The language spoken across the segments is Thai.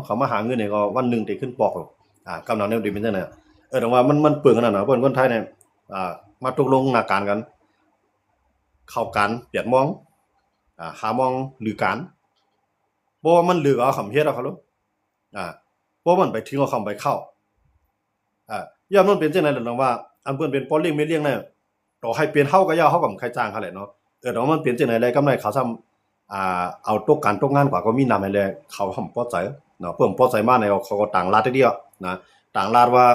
เขามาหาเงินเนี่ยก็วันหนึ่งได้ขึ้นปอกหรอกกำลังเนี่ยดีเป็นจังได๋แต่ว่ามันเปลืองขนาดนั้นเพิ่นคนไทยเนี่ยอ่ามาตกลงหน้าการกันเข้ากัน8:00น5:00นหรือกันบ่ว่ามันหรือเอาคำเฮ็ดเอาเขาโลดอ่าบ่มันไปถึงเอาคำไปเข้าย่ามมันเป็นจังได๋ล่ะว่าอันเพิ่นเป็นปอเลี้ยงแม่เลี้ยงเนี่ยต่อให้เป็นเฮาก็อย่าเฮาก็บ่ใครจ้างเขาแหละเนาะแต่ว่ามันเป็นจังได๋แลกำไรเขาซ้ำเอาตกการตกงานกว่าก็มีนำให้แลเขาห่ำพอใจเนาะเพิ่นพอใจมาในเขาก็ต่างลาดทีเดียวนะต่างลาดว่า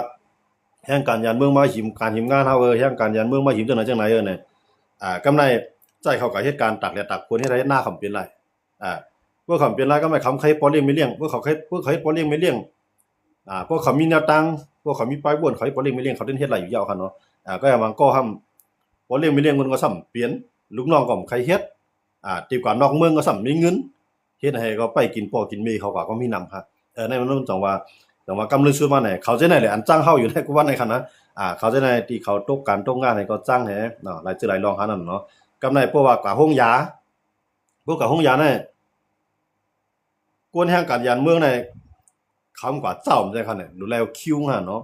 แห่งการยานเมืองมาหิมการหิมงานเฮาแห่งการยานเมืองมาหิมจังไดเนี่ยกำไรใจเขาก็เฮ็ดการตากแดดตากฝนเฮ็ดให้หน้าเขาเป็นไรอ่าพวกเขาเป็นไรก็ไม่คำใครปอเลี้ยงไม่เลี้ยงพวกเขาเฮ็ดปอเลี้ยงไม่เลี้ยงพวกเขามีแนวตั้งพวกเขามีป้ายบ้วนเขาเฮ็ดปอเลี้ยงไม่เลี้ยงเขาเฮ็ดหลายอยู่ยาวคั่นเนาะก็อย่างมันก็ห้ำปอเลี้ยงไม่เลี้ยงมันก็ซ้ำเปลี่ยนลูกน้องก็ใครเฮ็ดตีกว่านอกเมืองก็ซ้ำมีเงินเฮ็ดให้ก็ไปกินพ่อกินแม่เขาก็มีนำครับในมันจังว่ากำลังซื้อมาไหนเขาจะไหนแหละอันจ้างเฮาอยู่ในกูว่าในคั่นนะเขาจะไหนที่เขาตกการตกงานให้ก็จ้างแหเนาะหลายหลายรองหานั่นเนาะกำไรเพราะว่ากว่าห้องยาพวกกับห้องยาเนี่ยกวนแห่งการยานเมืองในคำกว่าเจ้ามันใช่คั่นเนี่ยดูแลคิวหั่นเนาะ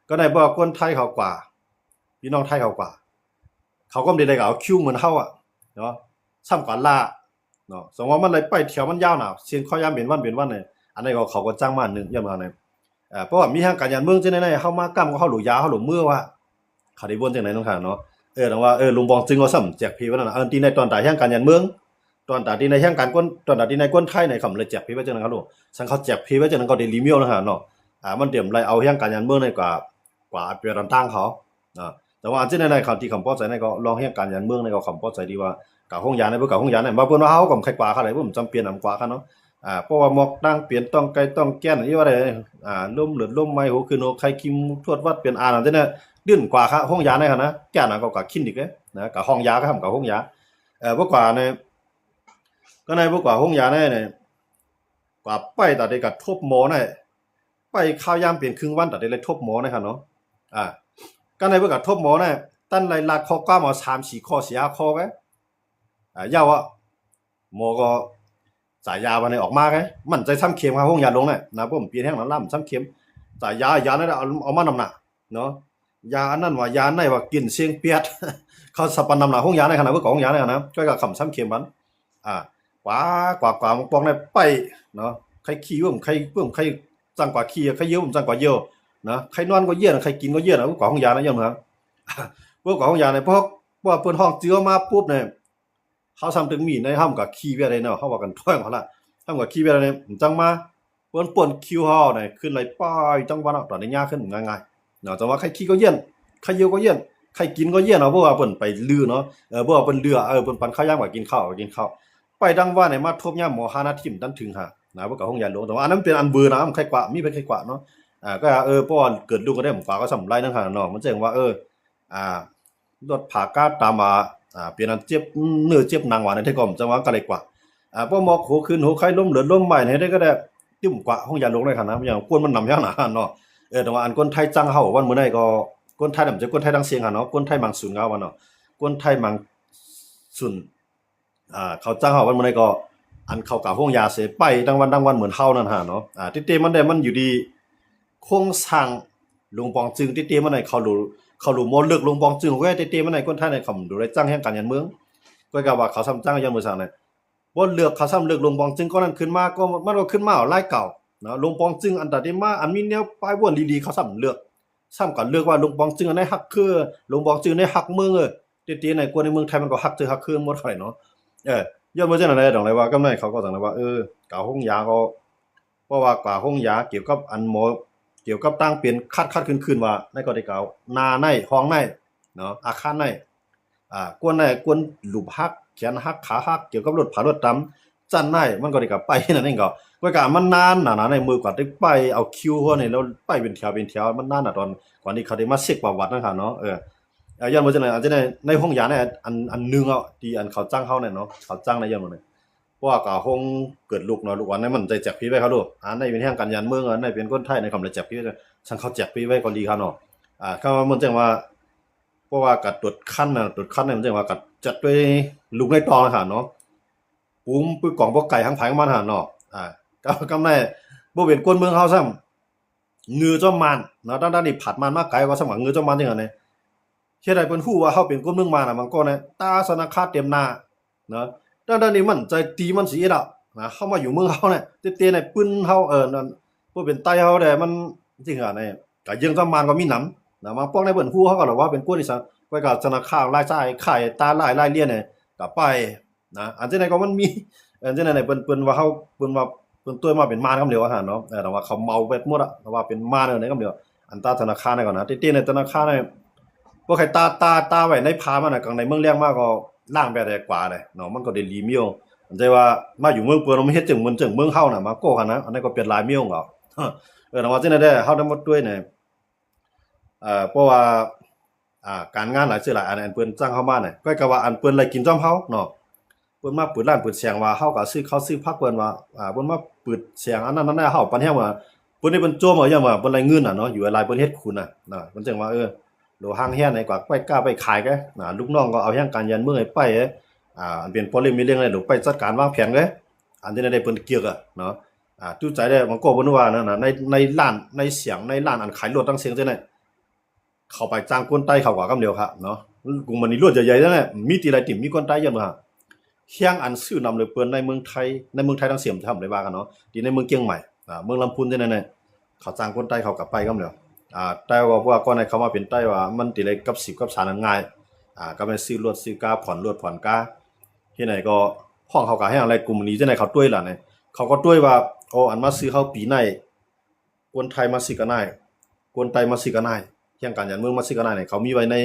ก็ได้บอกคนไทยเขากว่าพี่น้องไทยเขากว่าเขาก็บ่ได้ก็เอาคิวเหมือนเฮาเนาะซ้ำกว่าลาเนาะสมมุติมันเลยไปเที่ยวมันยาวน่ะเสียงเขายามเป็นวันเนี่ยอันนี้ก็เขาก็จ้างมานึงยามว่าเนี่ยเพราะว่ามีแห่งการยานเมืองจังได๋เฮามากำกับเฮาหลูยาเฮาหลูมือว่าเขาได้บ่นจังได๋เนาะค่ะเนาะแต่ว่าลุงบองจึงเอาซ้ำแจกฟรีว่านั่นน่ะที่ในตอนตายแห่งการยานเมืองตอนตาที่ในแห่งการก้นตอนตาที่ในก้นไทยในคำเลยแจกฟรีไว้จังนั้นครับลูกสังเขาแจกฟรีไว้จังนั้นก็ได้รีมิวนะครับเนาะมันเตรียมไรเอาแห่งการยานเมืองในกว่าเปรียบต่างเขาแต่ว่าอันที่ในคำที่คำพอใจในก็ลองแห่งการยานเมืองในก็คำพอใจดีว่ากับห้องยาในเพื่อกับห้องยาในมาเพิ่นว่าเฮาก็ใครกว่าเขาเลยผมจำเป็นนำกว่าเขาเนาะเพราะว่าหมอกตั้งเปลี่ยนต้องไกลต้องแก้นอีว่าได้ล่มเหลือดล่มไม้โหคือโนใครคิมทวดวัดเปลี่ยนจังได๋ดื้นกว่าครับห้องยาในคั่นนะแก้นก็กับคินอีกเด้นะกับห้องยาก็ทำกับห้องยาบ่กว่าในก็ในบ่กว่าห้องยาในกว่าไปตาได้กับทบหมอในไปข้าวยามเปลี่ยนครึ่งวันตาได้เลยทบหมอนะครับเนาะก็ในบ่กับทบหมอในตั้นไรลากข้อกว่ามา3-4ข้อ4-5ข้อไว้ยาวหมอก็จ่ายยาวันนี้ออกมาไงมันใจซ้ำเข็มครับห้องยาลงเนี่ยนะผมเปลี่ยนแห้งล่ำซ้ำเข็มจ่ายยานั่นเอามานำหนักเนาะยาอันนั้นว่ายาในว่ากินเสียงเปียดเขาสับปนนำหนักห้องยาในขนาดเพื่อของห้องยาในนะก็กับคำซ้ำเข็มมันกว่าปองในไปเนาะใครขี้ใครจังกว่าขี้ใครเยอะผมจังกว่าเยอะนะใครนอนก็เยอะใครกินก็เยอะนะกว่าห้องยานะยังเหรอพวกกว่าห้องยาในพวกว่าเปิ้นห้องเจือมาปุ๊บเนี่ยเขาทำถึงมีในห้ามกับขี้เวียดเลยเนาะเขาว่ากันท่องเขาละห้ามกับขี้เวียดเนี่ยจังมาเปิ้นป่นคิวเฮาเนี่ยขึ้นไหลป้ายจังว่าตอนนี้ยากขึ้นง่ายๆเนาะแต่ว่าใครขี้ก็เยี่ยนใครเยอะก็เยี่ยนใครกินก็เยี่ยนเนาะเพราะว่าเปิ้นไปลือเนาะเพราะว่าเปิ้นเรือเปิ้นปันข้าวยามกว่ากินข้าวไปดังว่าในมาทบยามหมอหานาทิมดันถึงหานะบ่กับห้องยาหลวงแต่ว่าอันนั้นเป็นอันเบอร์นะมันใครกว่ามีเป็นใครกว่าเนาะก็เพราะว่าเกิดลูกก็ได้หมู่ฟ้าก็สำไรนั่นค่ะเนาะมันแจ้งว่าอ่ารถผ่ากาตามมาเป็นอันเจ็บเนื้อเจ็บหนังว่าในที่ก่อมจังว่าก็เลยกว่าพอหมอกโหขึ้นโหไข้ล้มเหลือล้มใหม่ให้ได้ก็ได้จิ้มกว่าห้องยาหลวงได้ค่ะนะอย่างกวนมันนำอย่างหนาเนาะแต่ว่าอันคนไทยจังเฮาวันมื้อใดก็คนไทยนำจะคนไทยดังเสียงค่ะเนาะคนไทยมังสุนเงาว่าเนาะคนไทยมังสุนเขาจ้างเฮาวันมื้อใดก็อันเข้ากับห้องยาเสไปดังวันเหมือนเฮานั่นหาเนาะติๆมันได้มันอยู่ดีโครงสร้างหลวงปองจึงติๆมันได้เขารู้หมดเลือกหลวงปองจึงก็ติๆมันได้คนไทยในคำดูได้จ้างแห่งการยานเมืองก็กะว่าเขาซ้ำจ้างยานเมืองซั่นน่ะบ่เลือกเขาซ้ำเลือกหลวงปองจึงก็นั้นขึ้นมาก็มันก็ขึ้นมาหลายเก่าเนาะหลวงปองจึงอันใดที่มาอันมีแนวป้ายวนดีๆเขาซ้ำเลือกซ้ำกันเลือกว่าหลวงปองจึงอันไหนฮักคือหลวงปองจึงในฮักเมืองติๆในกวนในเมืองไทยมันก็ฮักฮักคือหมดเท่าไหร่เนาะย้อนมาจังได๋ดอกเลยว่ากำไรเขาก็จังได๋ว่ากะห้องยาก็เพราะว่ากะห้องยาเกี่ยวกับอันหมอเกี่ยวกับตั้งเป็นคัดขึ้นว่าในก็ได้กล่าวนาในห้องในเนาะอาคารในกวนในกวนหลุมหักแขนหักขาหักเกี่ยวกับรถผารถตำจันในมันก็ได้กลับไปนั่นเองก็กะมันนานน่ะในมือกว่าได้ไปเอาคิวเฮานี่แล้วไปเป็นแถวมันนานน่ะตอนกว่านี้เขาได้มาเช็คประวัตินั่นค่ะเนาะย้อนมาจังได๋อาจจะในห้องยาเนี่ยอันนึงที่อันเขาจ้างเฮาเนี่ยเนาะเขาจ้างในย้อนมาเนี่ยเพราะว่าก็ห้องเกิดลูกเนาะลูกวันนั้นมันใจแจกฟรีไว้เขาลูกในเป็นแห่งการยานเมืองในเป็นคนไทยในคำเลยแจกฟรีฉันเขาแจกฟรีไว้ก็ดีครับเนาะเขามันจังว่าเพราะว่ากัดตรวจคันน่ะตรวจคันเนี่ยมันจังว่ากัดจัดด้วยลูกในตองค่ะเนาะปุ้มปื้อกล่องบ่ไก่ทั้งไผของมันหั่นเนาะก็กำไร บ่เป็นคนเมืองเฮาซ้ำงือจ้อมมานเนาะด้านนี้ผัดมันมาไกลกว่าสมังงือจ้อมมานจังซั่นเนี่ยเฮ็ดให้เพิ่นฮู้ว่าเฮาเป็นคนเมืองมานน่ะมันก็เนี่ยตาสนาคาเต็มหน้าเนาะด้านนี้มันใจตีมันสิเอ็ดอ่ะนะเฮามาอยู่เมืองเฮาเนี่ยเตๆเนี่ยปึ้นเฮานั่นบ่เป็นไตเฮาได้มันจริงอ่ะเนี่ยก็ยังจ้อมมานก็มีหนำนะบางพวกในเพิ่นฮู้เฮาก็ว่าเป็นคนอีสานไว้ก็ธนาคารรายจ่ายค่ายตาหลายๆเรียนเนี่ยก็ไปนะอันจังได๋ก็มันมีจังได๋เนี่ยเพิ่นว่าเฮาเพิ่นว่า เพิ่นตัวมาเป็นม่านคำเดียวว่าซั่นเนาะแต่ว่าเขาเมาไปหมดอะแต่ว่าเป็นม่านเด้อในคำเดียวอันตราธนาคารนั่นก่อนนะติๆในธนาคารเนี่ยบ่ใครตาไว้ในผามันน่ะกลางในเมืองเลียงมาก็ล้างแบบได้กว่าเลยเนาะมันก็ได้หลีมียวแต่ว่ามาอยู่เมืองเปิ้นมันเฮ็ดจังเมืองเฮาน่ะมาโกหันนะอันนั้นก็เป็นหลายมียวเอาแต่ว่าจังได๋เฮาได้หมดด้วยเนี่ยเพราะว่าการงานหลายซื่อหลายอันเพิ่นจ้างเฮามาเนี่ยก็ว่าอันเพิ่นไล่กินจ้อมเฮาเนาะ เพิ่นมาเปิดร้านเปิดแสงว่าเฮาก็ซื้อข้าวซื้อผักเพิ่นว่าเพิ่นมาเปิดแสงอันนั้นนั่นเฮาปานแฮงว่าเพิ่นนี่เพิ่นโจมเอาหยังว่าเพิ่นได้เงินน่ะเนาะอยู่หลายเพิ่นเฮ็ดคุณน่ะเพิ่นจังว่าโลหางแฮนไหนกว่าไปกล้าไปขายกะลูกน้องก็เอาแฮงการยันเมืองให้ไปอันเป็นพอเล่มมีเรื่องอะไรหรือไปจัดการวางแผนกะอันที่ได้เพิ่นเกี่ยวอะเนาะตู้ใจได้มันก็เพิ่นว่านั่นน่ะในร้านในเสียงในร้านอันขายรถตั้งเสียงจังได๋เข้าไปจ้างคนใต้เขาก็กำเดียวครับเนาะกรุงมันนี่รถใหญ่ๆนั่นแหละมีที่ไรติ่มมีคนใต้เยอะมา เฮียงอันซื่อนำเลยเปิ้นในเมืองไทยทั้งเสียมทำได้ว่ากันเนาะที่ในเมืองเชียงใหม่เมืองลำพูนจังได๋น่ะเขาจ้างคนใต้เขากลับไปกำแล้วแต่ว่าก่อนให้เขามาเป็นใต้ว่ามันติเลยกับ10กับสานั้นง่ายก็แม่นซื้อรถซื้อกาผ่อนรถผ่อนกาเฮ็ดให้ก็ห้องเขาก็ให้อะไรกลุ่มนี้จังได๋เขาต้วยล่ะเนี่ยเขาก็ต้วยว่าโอ้อันมาซื้อเขาปีไหนคนไทยมาซื้อก็ได้คนใต้มาซื้อก็ได้เฮียงกันยันเมืองมาซื้อก็ได้เนี่ยเขามีไว้ใ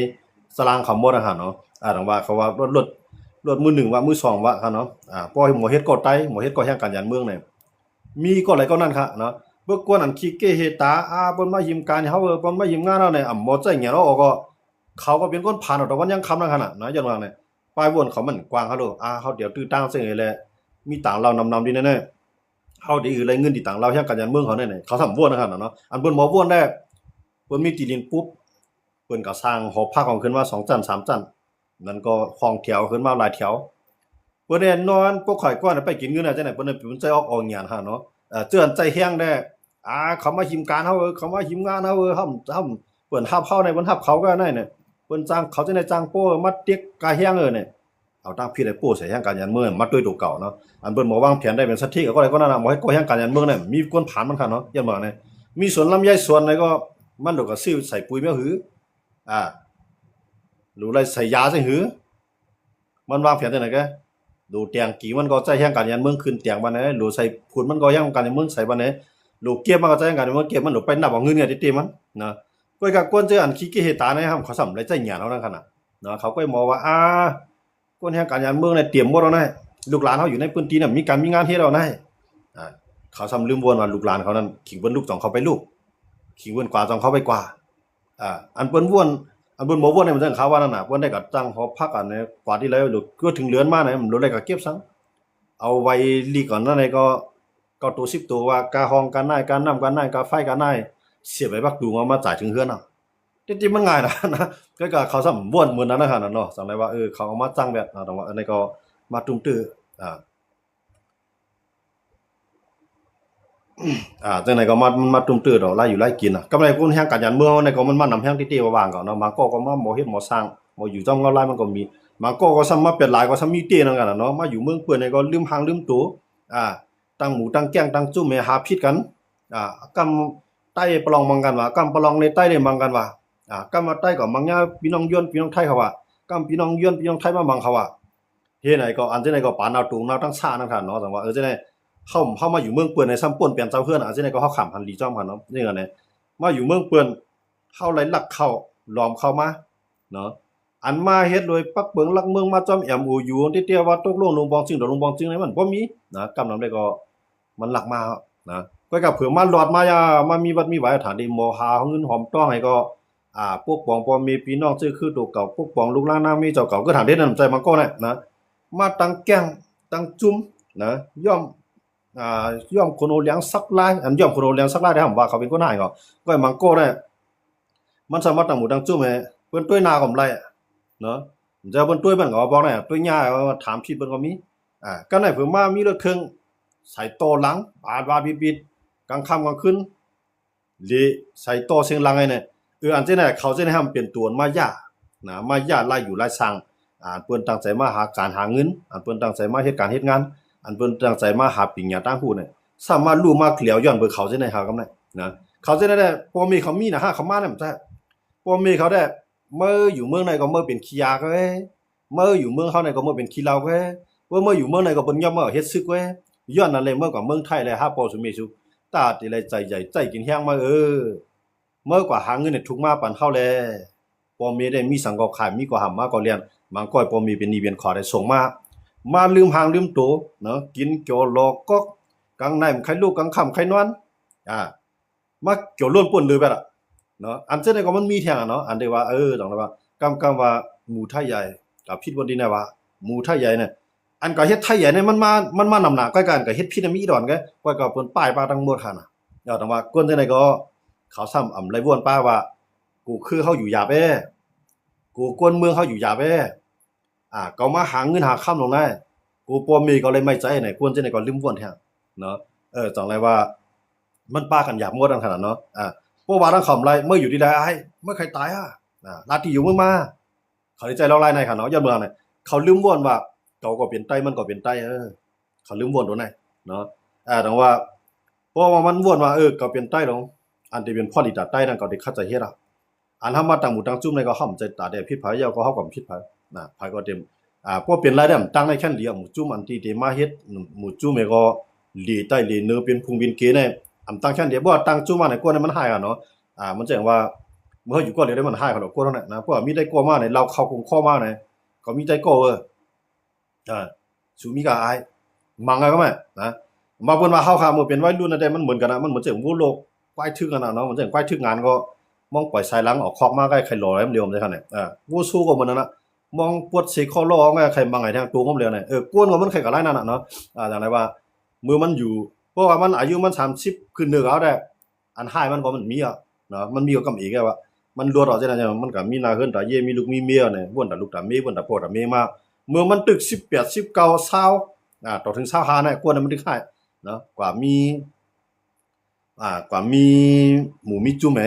นตารางคำหมดอะหั่นเนาะดังว่าเขาว่ารถมือหนึ่งว่ามือสองว่าครับเนาะพอหมอเฮ็ดก็ไตหมอเฮ็ดก็แห่งการยันเมืองเนี่ยมีก็อะไรก็นั่นค่ะเนาะเบิ่กวนอันขี้เกเฮตาเพิ่นมายืมการเฮาเพิ่นมายืมงานเฮาเนี่ยหมอใจเงี้ยเนาะก็เขาก็เป็นคนผ่านเอาแต่วันยังคำนั่นคั่นน่ะนะจังว่าเนี่ยปลายวนเขามันกว้างเขาโดเขาเดี๋ยวตื้อตั้งซิแหละมีตังเรานำๆดีแน่ๆเฮาได้อะไรเงินที่ตังเราแห่งการยันเมืองเขาเนี่ยเขาทำวนคั่นน่ะเนาะอันเพิ่นบ่วนได้เพิ่นมีที่ดินปุ๊บเพิ่นก็สร้างหอพักของขึ้นมา2จั่น3จั่นนั่นก็ห้องแถวขึ้นมาหลายแถว เพิ่นแน่นอนพวกข่อยก่อนน่ะไปกินเงินน่ะจังได๋เพิ่นน่ะเป็นใจออกหยังหั่นเนาะเตือนใจแรงแด้เขามาหิมการเฮาเขามาหิมงานเฮาเปิ้นรับเฮาได้เพิ่นรับเขาก็ได้เนี่ยเพิ่นจ้างเขาจังได๋จ้างโป้มาเต็กกาแฮงเนี่ยเอาตามผิดไอ้โป้ใส่แฮงการยันเมืองมาด้วยตัวเก่าเนาะอันเพิ่นบ่วางแผนได้เป็นสักทีก็ได้ก็นั่นน่ะบ่ให้ก่อแฮงการยันเมืองนั่นมีคนผ่านมันคั่นเนาะยันว่าเนี่ยมีสวนลำไยสวนไหนก็มันดอกก็ซื้อใส่ปุ๋ยแม่หืออ่าหรือไรใส่ยาใส่หือมันวางแผนจังได๋กะ ดูเตียงกี่มันก็ใจแห่งการยันเมืองขึ้นเตียงบัดนี้หรือใส่พูนมันก็ยังการยันเมืองใส่บัดนี้ลูกเก็บมันก็ใจการยันเมืองเก็บมันหลบไปนับเอาเงินเนี่ยติมันนะก้อยก็กวนเจออันขี้เกียจตานะครับเขาสำไรใจหยาเนาะนั่นขนาดนะเขาก็มองว่ากวนแห่งการยันเมืองเนี่ยเตรียมหมดแล้วนะลูกหลานเขาอยู่ในพื้นที่น่ะมีการมีงานเฮ็ดแล้วนะเขาซ้ำลืมวนว่าลูกหลานเขานั้นขิงเบิ่นลูกจองเขาไปลูกขิงเบิ่นกว่าจองเขาไปกว่าอันเปิ้นวน อันเบิ่นบ่วนเนี่ยมันจังเขาว่านั่นน่ะเพิ่นได้ก็ตั้งหอพักอันนี้กว่าที่แล้วลูกก็ถึงเรือนมาเนี่ยมันรู้ได้ก็เก็บซังเอาไว้ลีก่อนนั่นนี่ก็ตัว10ตัวว่ากาห้องกาน้ายกาน้ำกาน้ายกาไฟกาน้ายเสียบไว้บักดูเอามาจ่ายถึงเฮือนน่ะจริงๆมันง่ายนะก็เขาซ้ำบ่วนเหมือนนั้นนะหั่นน่ะเนาะจังได๋ว่าเขาเอามาจังแบบแต่ว่าอันนี้ก็มาตุ้มตื้ออ่า จังได๋ก็มาตุ้มตื้อดอกหลายอยู่หลายกินน่ะกำไรคนแฮ่งการยันเมืองนี่ก็มันมานำแฮ่งติๆว่างๆก็เนาะบางก็มาบ่เฮ็ดบ่สร้างบ่อยู่จ้อมเงาลายมันก็มีบางก็ซ้ำมาเป็ดหลายก็ซ้ำมีเต้นำกันน่ะเนาะมาอยู่เมืองเปิ้นนี่ก็ลืมหางลืมตัวอ่าตั้งหมูตั้งแก้งตั้งจุ้มให้หาผิดกันกำใต้ประลองมังกันว่ากำประลองในใต้ได้มังกันว่ากำมาใต้ก็มังยาพี่น้องย้วนพี่น้องไทยเขาว่ากำพี่น้องย้วนพี่น้องไทยมามังเขาว่าเฮ็ดไหนก็อันจังได๋ก็ปานเอาตุงเอาทั้งซ่าทั้งคั่นเนาะจังว่าจังได๋ เข้ามาอยู่เมืองเปื่อนในซ้ำป่วนเปลี่ยนเจ้าเพื่อนจังได๋ก็เฮาขำหันหลีจ้อมหันเนาะนี่ก็แหละมาอยู่เมืองเปื่อนเฮาไหลลักเข้าล้อมเข้ามาเนาะอันมาเฮ็ดโดยปักเบิงลักเมืองมาจ้อมแอมโออยู่ติเตียว่าตกลงลงบองจริงดอกลงบองจริงนี่มันบ่มีนะกำนำได้ก็มันลักมานะก็กับเผื่อมาหลอดมายามามีวัดมีหวายฐานได้หมอหาเงินหอมต้องให้ก็ปกป้องพ่อแม่พี่น้องซื่อคือตัวเก่าปกป้องลูกหลานนามีเจ้าเก่าก็ฐานเด็ดน้ำใจมันก็นะมาตั้งแก้งตั้งจุ้มนะย่อม ย่อมคนโอเลี้ยงสักลายอันย่อมคนโอเลี้ยงสักลายได้ผมว่าเขาเป็นคนหายก็มังโก้ได้มันสามารถตั้งหมู่ตั้งจุ้มให้เพิ่นต้วยนาก็ไรเนาะจะเพิ่นต้วยมันก็บอกได้ต้วยหญ้าก็ถามผิดเพิ่นก็มีก็ได้เพิ่นมามีรถเครื่องใส่โตหลังบาดบิด กลางค่ำกลางคืนหรือใส่ต่อเสียงลังไงเนี่ยอันเจ้าเนี่ยเขาจะให้ทำเป็นตัวมาย่านะมาย่าไล่อยู่ไล่สั่งเปิ้นตั้งใจมาหาการหาเงินเปิ้นตั้งใจมาเฮ็ดการเฮ็ดงานเปิ้นตั้งใจมาหาปิญญาตั้งหู้เนี่ยสามารถรู้มาเกลียวย้อนเบิ่เขาจะได้หากำไดนะเขาจะได้พ่อแม่เขามีนะฮะเขามาเนี่ยมันจะพ่อแม่เขาได้เมื่ออยู่เมืองไหนก็เมื่อเป็นขี้ยาก็เมื่ออยู่เมืองเขาไหนก็เมื่อเป็นขี้เหล้าก็เมื่ออยู่เมืองไหนก็เปิ้นย่อมเมื่อเฮ็ดซึกเว้ยย้อนนั่นเลยเมื่อกว่าเมืองไทยเลยฮะพ่อสุเมสุตาติเลยใจใหญ่ใจกินแห้งมาเมื่อกว่าหาเงินเนี่ยทุกมาปานเฮาแลพ่อแม่ได้มีสังกอขายมีกว่าหำมาก็เรียนบางก้อยพ่อแม่เป็นหนี้เป็นขอได้ส่งมาลืมหางลืมโตเนาะกินเกี่ยวลอกก๊อกกลางในมันใครลูกกลางค่ำใครนอนมาเกี่ยวล้วนป่นเลยแบบเนาะอันเจ้าเนี่ยก็มันมีแท้เนาะอันได้ว่าต้องว่ากำว่าหมู่ไทยใหญ่กับผิดบ่ดีนะว่าหมู่ไทยใหญ่เนี่ยอันก็เฮ็ดไทยใหญ่เนี่ยมันนำหน้าก้อยกันก็เฮ็ดผิดมีดอนแกก้อยก็เปิ้นป้ายปาทั้งหมดคั่นน่ะต้องว่าคนจังได๋ก็เขาซ้ำไรว่นป้าว่ากูคือเฮาอยู่หยาบกูกวนเมืองเฮาอยู่หยาบก็มาหาเงินหาค่ำลงได้กูป่อมีก็เลยไม่ใจไหนกวนจังได๋ก็ลืมว่นแท้เนาะจังไรว่ามันป้ากันหยาบหมดขนาดเนาะพวกว่าทั้งคำไรเมื่ออยู่ที่ใดเมื่อใครตายลาที่อยู่เมืองมาเขาใจเราไล่ในค่ะเนาะยอดเมืองเนี่ยเขาลืมว่นว่าเก่าก็เปลี่ยนไตมันก็เปลี่ยนไตเขาลืมว่นตัวไหนเนาะแต่ว่าเพราะว่ามันว่นว่าก็เปลี่ยนไตลงอันที่เป็นพ่อลิตาไตนั่นก็ได้เข้าใจเฮ็ดอันทำมาตั้งหมู่ตั้งจุ่มในก็ห่ำใจตาได้ผิดไผยาวก็เฮาก็ผิดไผไผก็เต็มพวกเป็นรายได้ตั้งในแค่เหลียหมู่จุ่มอันที่ได้มาเฮ็ดหมู่จุ่มก็หลีใต้หลีเนื้อเป็นพุงเป็นเกเนี่ยตั้งแค่เดียวบ่ตั้งจุ่มมาในกวนมันหายเนาะมันแจ้งว่าเมื่ออยู่ก็เลยได้มันหายเขาดอกกวนนั่นนะเพราะมีได้กลัวมาในเราเข้าคงข้อมาในก็มีใจก็สูมีก็อายมังก็แม่นะมาเพิ่นว่าเฮาค่ะมื้อเป็นวัยรุ่นนั่นแต่มันเหมือนกันนะมันเหมือนจังวู้โลกควายทึกกันเนาะมันจังควายทึกงานก็มองปล่อยสายหลังออกคอกมาใกล้ใครรอแล้วมันเร็วมันได้คั่นน่ะวู้สู้ก็มันนั่นน่ะมองปวดสิคอร้องใครบังให้ทางตัวก็เร็วน่ะกวนก็มันใครก็หลายนั่นน่ะเนาะจังได๋ว่ามื้อมันอยู่เพราะว่ามันอายุมัน30ขึ้นเด้อเอาได้อันหายมันก็มันมีเนาะมันมีก็กำอีกว่ามันรวดออกจังนั้นมันก็มีหน้าเฮือนตาเยมีลูกมีเมียเนี่ยบ่นตาลูกตาเมียบ่นตาพ่อตาเมียมาเมื่อมันตึก18 19 20ต่อถึง25น่ะกวนมันตึกหายเนาะกว่ามีหมูมีจุ้มแหม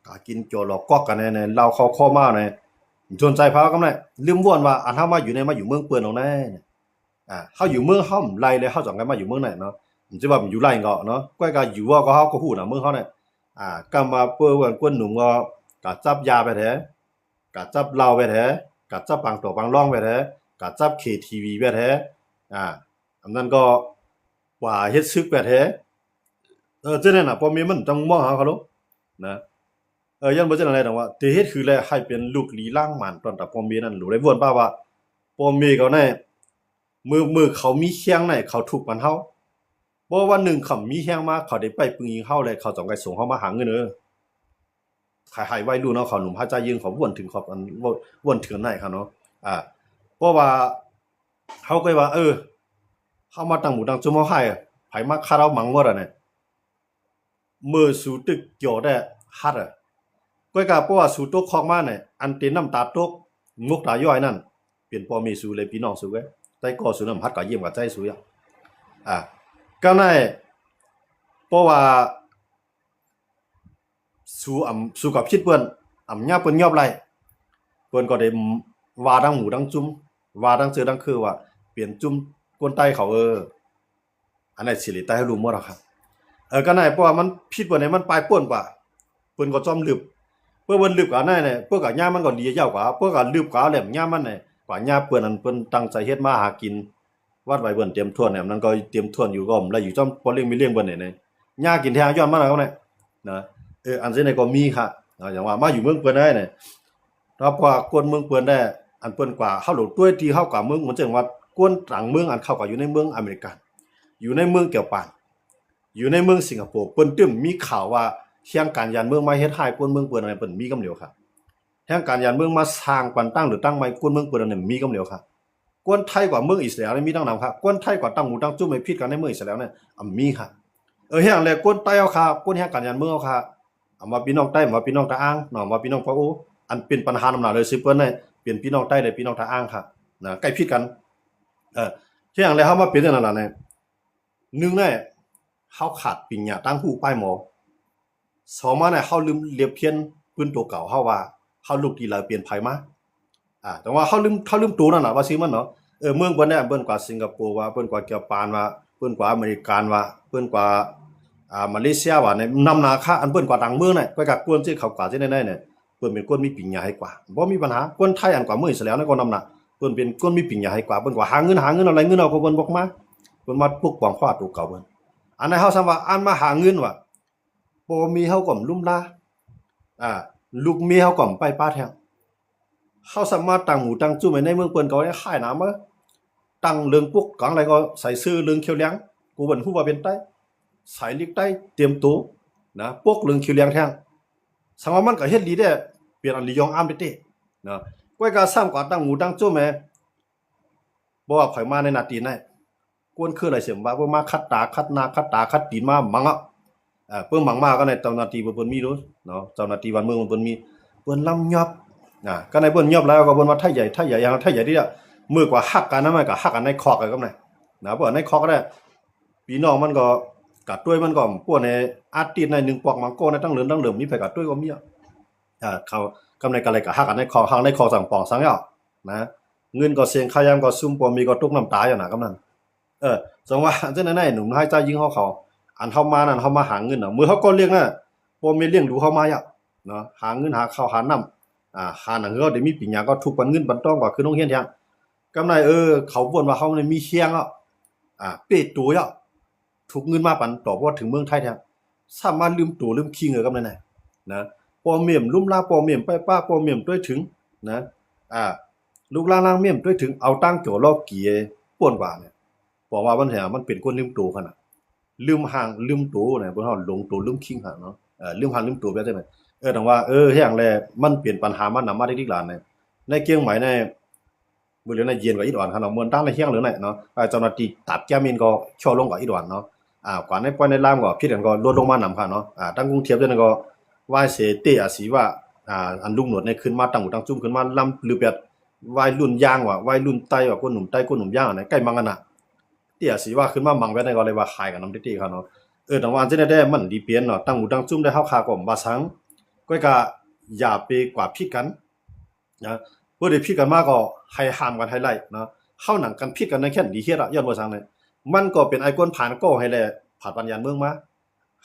กากินจอหลอกกอกกันในเราเข้าข้อมาในจนใจพากำได้ลืมว่นว่าอันเฮามาอยู่ในมาอยู่เมืองเปิ้นตรงนั้นเฮาอยู่เมืองเฮาไล่เลยเฮาจังไงมาอยู่เมืองไหนเนาะมันสิว่ามันอยู่ไล่ก็เนาะก้อยก็อยู่ว่าก็เฮาก็ฮู้น่ะเมืองเฮาเนี่ยกำมาเปิ้นกวนหนุ่มก็จับยาไปแท้ก็จับเหล้าไปแท้ก็จับปังตัวปังร่องไปแท้ก็จับ KTV ไปแท้อันนั้นก็ว่าเฮ็ดซึกไปแท้จังนั้นน่ะพอมีมันต้องมองหาเขาโลนะยันบ่จังได๋ดอกว่าที่เฮ็ดคือแลให้เป็นลูกหลีล่างหมันตอนตะปอมเมนั่นรู้ได้ว่นป้าว่าปอมเมเขาแน่มือเขามีเคียงไหนเขาถูกมันเฮาบ่วันหนึ่งเขามีแฮงมาเขาได้ไปปึงยิงเฮาเลยเขาต้องไปส่งเฮามาหาเงินให้วัยรุ่นเนาะเขาหนุ่มพาใจยืนเขาว่นถึงเขาอันว่นถึงไหนเขาเนาะเพราะว่าเฮาก็ว่าเฮามาตั้งหมู่ตั้งจุ่มเฮาให้ไผมาคาเรามังบ่ล่ะเนี่ยมือสู่ตึกเกี่ยวได้ฮัดก้อยกะเพราะว่าสู่ตกคอกมาเนี่ยอันเต็นน้ำตาตกงกตาย่อยนั่นเปลี่ยนพ่อแม่สู่เลยพี่น้องสู่แต่ก็สู่น้ำฮัดก็เยี่ยมกับใจสู่ก็ได้เพราะว่าสู่กับคิดเปิ้นญาเปิ้นยอบไล่เปิ้นก็ได้ว่าทั้งหมู่ทั้งจุ้มว่าทั้งเจอทั้งคือว่าเปลี่ยนจุ้มกวนใต้เขาอันนั้นสิริใต้ให้รู้หมดครับก็ได้เพราะว่ามันผิดเปิ้นให้มันปลายป่วนกว่าเปิ้นก็จอมลึบเปิ้นลึบกว่านั่นเนี่ยเปิ้นก็ย่ามันก็ดียาวกว่าเปิ้นก็ลึบกว่าแหลมย่ามันเนี่ยกว่าย่าเปิ้นนั้นเปิ้นตั้งใจเฮ็ดมาหากินวัดไว้เปิ้นเตรียมทวนเนี่ยมันก็เตรียมทวนอยู่ก็แล้วอยู่จอมบ่เลี้ยงมีเลี้ยงเปิ้นเนี่ยย่ากินแท้ย้อนมาแล้วเนี่ยนะอันซี่เนี่ยก็มีค่ะอย่างว่ามาอยู่เมืองเปิ้นได้เนี่ยถ้าว่าคนเมืองเปิ้นได้อันเปิ้นกว่าเฮาหลตัวที่เฮากับเมืองเหมือนจังว่ากวนต่างเมืองอันเข้ากับอยู่ในเมืองอเมริกันอยู่ในเมืองเกี่ยวปานอยู่ในเมืองสิงคโปร์เปิ้นตึ้มมีข่าวว่าเฮียงการยานเมืองมาเฮ็ดให้คนเมืองเปิ้นอะไรเปิ้นมีกำเหลียวค่ะเฮียงการยานเมืองมาสร้างปันตั้งหรือตั้งใหม่คนเมืองเปิ้นนั่นมีกำเหลียวค่ะคนไทยกว่าเมืองอิสราเอลมีตั้งนำค่ะคนไทยกว่าตั้งหมู่ตั้งจุ่มให้ผิดกันในเมืองอิสราเอลเนี่ยมีค่ะเฮียงแลคนใต้เอาค่ะคนเฮียงการยานเมืองเอาค่ะมาพี่น้องใต้มาพี่น้องตาอ้างเนาะมาพี่น้องปะโออันเป็นปัญหานำหน้าเลยสิเปิ้นเนี่ยเป็นพี่น้องใต้เลยพี่น้องตาอ้างค่ะนะใกล้ผิดกันเฮียงแล้วเฮามาเป็นจังนั้นล่ะเนี่ย1แน่ เฮาขาดปัญญาตั้งหูป้ายหมอสองมาเนี่ยเฮาลืมเรียบเพี้ยนปืนตัวเก่าเฮาว่าเฮาลูกดีแล้วเปลี่ยนไผมาแต่ว่าเฮาลืมตัวนั่นน่ะว่าซื่อมันเนาะเมืองเพิ่นเนี่ยเปิ้นกว่าสิงคโปร์ว่าเปิ้นกว่าเกียวปานว่าเปิ้นกว่าอเมริกันว่าเปิ้นกว่ามาเลเซียว่าในนำนาคาอันเปิ้นกว่าต่างเมืองเนี่ยก็กวนที่เขากว่าที่ไหนๆเนี่ยเปิ้นเป็นคนมีปัญญาให้กว่าบ่มีปัญหาคนไทยอันกว่ามื้ออิสราเอลนั่นก็นำน่ะเปิ้นเป็นคนมีปัญญาให้กว่าเปิ้นกว่าหาเงินอะไรเงินเอาก็เปิ้นบอกมาเปิ้นมาปกป้องความตัวเก่าเปิ้นอันนั้นเฮาซ้ํว่าอันมาหาเงินว่าบ่มีเฮาก็ลุ่มลาลูกเมียเฮาก็ไปป้าแท้เฮาสามารถตั้งหมู่ตั้งจุ้มไว้ในเมืองเปิ้นก็ได้ขายน้ำมาตั้งเรื่องพวกกังอะไรก็ใส่ซื้อเรื่องเขียวเหลียงกูเปิ้นฮู้ว่าเป็นใต้สายลิกใต้เตรียมตัวนะพวกเรื่องเขียวเหลียงแท้สังว่ามันก็เฮ็ดดีได้เปลี่ยนอันลียองอามเด้นะก้อยก็สร้างกว่าตั้งหมู่ตั้งจุ้มแม่บ่ว่าไผมาในนาทีนั้นกวนคืออะไรเสียมว่าเพิ่นมาคัดตาคัดหน้าคัดตาคัดตีนมามังอ่ะเพิ่นมังมาก็ในเจ้าหน้าที่เพิ่นมีรู้เนาะเจ้าหน้าที่บ้านเมืองเพิ่นมีเพิ่นลำยอบก็ในเพิ่นยอบแล้วก็เพิ่นว่าไทยใหญ่อย่างไทยใหญ่ที่มื้อกว่าฮักกันนั้นมันก็ฮักกันในคอกกันกับไหนนะเพราะในคอกก็ได้พี่น้องมันก็กัดด้วยมันก็พวกในอาร์ติสใน1ปอกมังโกในตั้งเหลืองมีไผกัดด้วยก็มีเขากำในกันเลยก็ฮักกันในคอกฮักในคอกสั่งปองสั่งยาวนะเงินก็เสียงขายามก็ซุ่มปอมีก็ตุกน้ำตาอยู่นะกำนั้นจังว่าจังนั้นหนุ่มให้ใจยิงเขาอันเฮามานั่นเฮามาหาเงินมื้อเฮาก็เลี้ยงน่ะบ่มีเลี้ยงดูเฮามาอ่ะเนาะหาเงินหาข้าวหาน้ำหาหนังเฮาได้มีปัญญาก็ทุกปันเงินปันต้องก็คือโรงเรียนแท้กำไรเขาบ่นว่าเฮานี่มีเคียงเป้ตัวอ่ะทุกเงินมาปันตอบว่าถึงเมืองไทยแท้สามารถลืมตัวลืมคิงกำนั้นน่ะนะปอเมี่ยมลุ่มลาปอเมี่ยมไปป้าปอเมี่ยมด้วยถึงนะลูกลางๆเมี่ยมด้วยถึงเอาตั้งเกี่ยวลอกเกียป่วนกว่าเนี่ยบอกว่ามันแท้มันเป็นคนลืมตัวคั่นน่ะลืมห่างลืมตัวเนี่ยบ่เฮาหลงตัวลืมคิงหาเนาะลืมห่างลืมตัวแบบจังได๋ดังว่าแฮงแลมันเป็นปัญหามันนำมาได้อีกหลานในเกียงใหม่ในมื้อเหลือในเย็นกว่าอีดอนคั่นเนาะเหมือนตั้งในเฮียงเหลือเนาะเจ้าหน้าที่ตับแก้มินก็ช่อลงกว่าอีดอนเนาะกว่าในปอยในลามก็ผิดกันก็ลดลงมานำคั่นเนาะตั้งกรุงเทพจังนั้นก็วายเสเตอาศิว่าอันลุงหนวดเนี่ยขึ้นมาตั้งหูตั้งจุ้มขึ้นมาลำหรือแบบวัยรุ่นย่างว่าวัยรุ่นไต้ว่าคนหนุ่มไต้คนหนุ่มย่างอันไหนใกล้มังกันน่ะเตี้ยสิว่าขึ้นมามังไว้ในก็เลยว่าขายกันนำติๆครับเนาะดังว่าจังได้มันดีเปลี่ยนเนาะตั้งหูตั้งจุ้มได้เฮาคาก็บ่สังก้อยก็อย่าไปกว่าผิดกันนะบ่ได้ผิดกันมาก็ให้ห้ามกันให้ไล่เนาะเฮาหนังกันผิดกันในแค่ดีเฮ็ดย้อนบ่สังเลยมันก็เป็นไอ้คนผ่านก็ให้แลผ่านปัญญาเมืองมา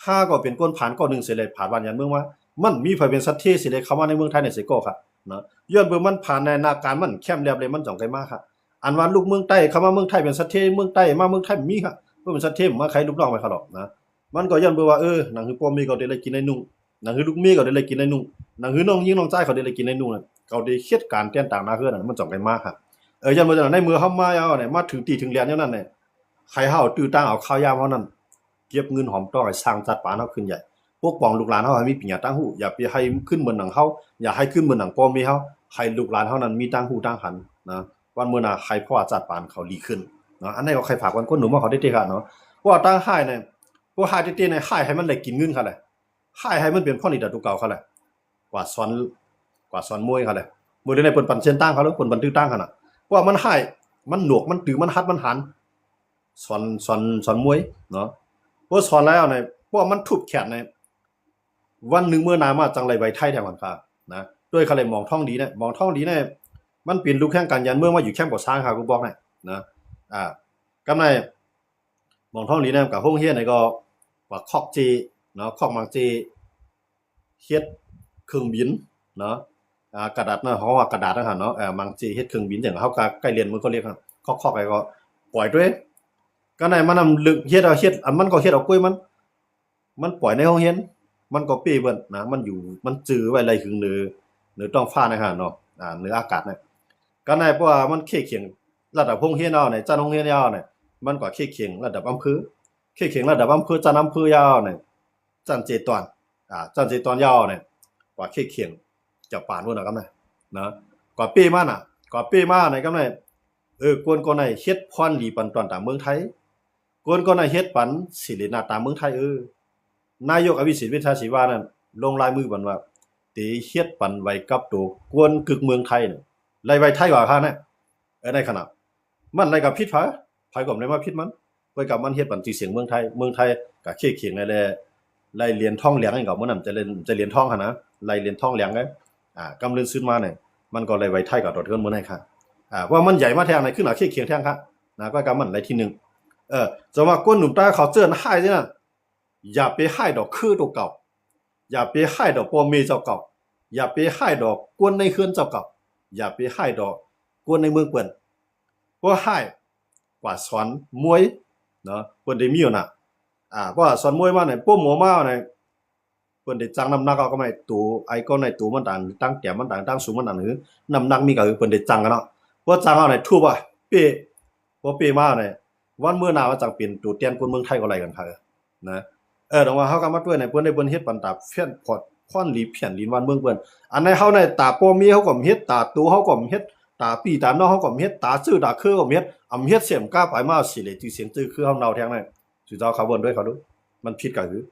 ห้าก็เป็นคนผ่านก็1สิเลยผ่านปัญญาเมืองมามันมีไผเป็นสัตว์ที่สิได้เข้ามาในเมืองไทยเนี่ยสิก็ครับเนาะย้อนเบิ่งมันผ่านในนาการมันแคมแลบเลยมันจ่องไกลมาครับอันว่าลูกเมืองใต้เข้ามาเมืองไทยเป็นสัตว์ที่เมืองใต้มาเมืองไทยมีครับบ่เป็นสัตว์ที่มาใครลูกน้องไปเขาดอกนะมันก็ย้อนเบิ่งว่าหนังคือพ่อมีก็ได้เลยกินได้นุ่งหนังคือลูกเมียก็ได้เลยกินได้นุ่งหนังคือน้องยิงน้องชายเขาได้เลยกินได้นุ่งน่ะเขาได้เฮ็ดการเตียนต่างหน้าคือนั่นมันจ่องไกลมาครับย้อนเบิ่งจังในมือเฮามาเอาเนี่ยมาถึงตีถึงแลนอย่างนั้นเนี่ยใครเฮาตื้อตั้งเอาข้าวยามเฮานั้นเก็บเงินหอมต้อยสร้างจัดปานเฮาขึ้นใหญ่ปกป้องลูกหลานเฮาให้มีปัญญาตั้งหูอย่าไปให้ขึ้นเหมือนหนังเฮาอย่าให้ขึ้นเหมือนหนังพ่อแม่เฮาให้ลูกหลานเฮานั้นมีตั้งหูตั้งหันนะวันมื้อหน้าใครพ่อจัดปานเขาดีขึ้นเนาะอันนี้ก็ใครฝากวันคนหนูมาเขาได้เตะค่ะเนาะเพราะว่าตั้งให้เนี่ยพวกหายเตะเนี่ยหายให้มันได้กินเงินค่ะแหละหายให้มันเป็นพ่อนี่ดาตุเก่าค่ะแหละกว่าสอนมวยค่ะแหละมื้อนี้เพิ่นปั่นเส้นตั้งเขาแล้วเพิ่นบันทึกตั้งคั่นน่ะเพราะว่ามันหายมันหนวกมันตื้อมันหัดมันหันสอนมวยเนาะพอสอนแล้วเนี่ยพวกมันทุบแขนเนี่ยวันหนึ่งเมื่อนามาจังไรใบไทยแถวกันค่ะนะด้วยเขาเลยมองท่องดีเนี่ยมองท่องดีเนี่ยมันเปลี่ยนลูกแข่งกันยันเมื่อมาอยู่แข่งก่อสร้างค่ะกูบอกเนี่ยนะกำไรมองท่องดีเนี่ยกับห้องเฮียเนี่ยก็ว่าคอกเจเนาะคอกมังเจเฮ็ดเครื่องบินเนาะกระดาษนะเขาว่ากระดาษนะฮะเนาะมังเจเฮ็ดเครื่องบินอย่างเขาใกล้เรียนมันก็เรียกคอกไปก็ปล่อยด้วยก็ไหนมันนำลึกเฮ็ดอันมันก็เฮ็ดเอากล้วยมันปล่อยในห้องเฮียนมันก็เป้เบิ่นนะมันอยู่มันจื้อไว้ไรถึงเหนือต้องฟ้านะฮะเนาะเหนืออากาศเนี่ยก็ไหนเพราะว่ามันเคเคียงระดับโรงเรียนเอาเนี่ยจันโรงเรียนยาวเนี่ยมันก็เคเคียงระดับอำเภอเคเคียงระดับอำเภอจันอำเภอยาวเนี่ยจันเจตอนจันเจตอนยาวเนี่ยกว่าเคเคียงจะปานพุ่นน่ะครับนะกว่าเป้มาน่ะกว่าเป้มาไหนก็ไหนกวนก็ไหนเฮ็ดพรดีปันตอนตามเมืองไทยกวนก็ไหนเฮ็ดปันศิรินาตามเมืองไทยนายกอภิสิทธิ์เวชชาชีวานั่นลงลายมือบันว่าตีเฮ็ดปันไว้กับตัวกวนกึกเมืองไทยน่ะไล่ไว้ไทยกว่าค่ะนะในขณะมันไล่กับพิษไผก็บ่ได้มาพิษมัน เพิ่นก็มันเฮ็ดบันทึกเสียงเมืองไทยก็เคเขียงนั่นแหละไล่เหรียญทองเหลืองให้ก็มื้อนั้นจะเหรียญทองหั่นนะไล่เหรียญทองเหลืองไงกำเริญซื้อมาเนี่ยมันก็เลยไว้ไทยกับดอทเทิร์นมื้อนั้นค่ะว่ามันใหญ่มาแทงไหนขึ้นหน้าเคเขียงแทงค่ะนะก็กำมันไล่ที่1จะว่าก้นหนุ่มตาเขาเจิ้นให้ซิน่ะอย่าไปให้ดอกคือตัวเก่าอย่าไปให้ดอกปอเมเจ้าเก่าอย่าไปให้ดอกกวนในเฮือนเจ้าเก่าอย่าไปให้ดอกกวนในเมืองเปิ้นบ่ให้กว่าสอนมวยเนาะเปิ้นได้มีอยู่น่ะว่าสอนมวยมาเนี่ยป้มหมอมาเนี่ยเปิ้นได้จังน้ำหนักเอาก็ไม่ตูไอ้ก็ในตูมันต่างตั้งแก้มมันต่างตั้งสูงมันต่างหือน้ำหนักมีก็คือเปิ้นได้จังกันเนาะบ่จังเอาเนี่ยทุบอ่ะเป้บ่เป้มาเนี่ยวันมื้อหน้าว่าจังเป็นตูเตียนคนเมืองไทยก็ไรกันค่ะนะดังว่าเฮาก็มาด้วยเนี่ยเพิ่นได้เบิ่นเฮ็ดปันตาเฟียนพอดพรลีเพียนลินวันเมืองเปิ้นอันในเฮาในตาป้อมีเฮาก็เฮ็ดตาตูเฮาก็เฮ็ดตาปี่ตาน้องเฮาก็เฮ็ดตาซื่อตาคือก็เฮ็ดอำเฮ็ดเสียมกล้าไปมาสิเลยที่เสียงตื้อคือเฮาเนาแทงนั่นสิเจ้าเขาเบิ่นด้วยเขาดูมันผิดก็คือ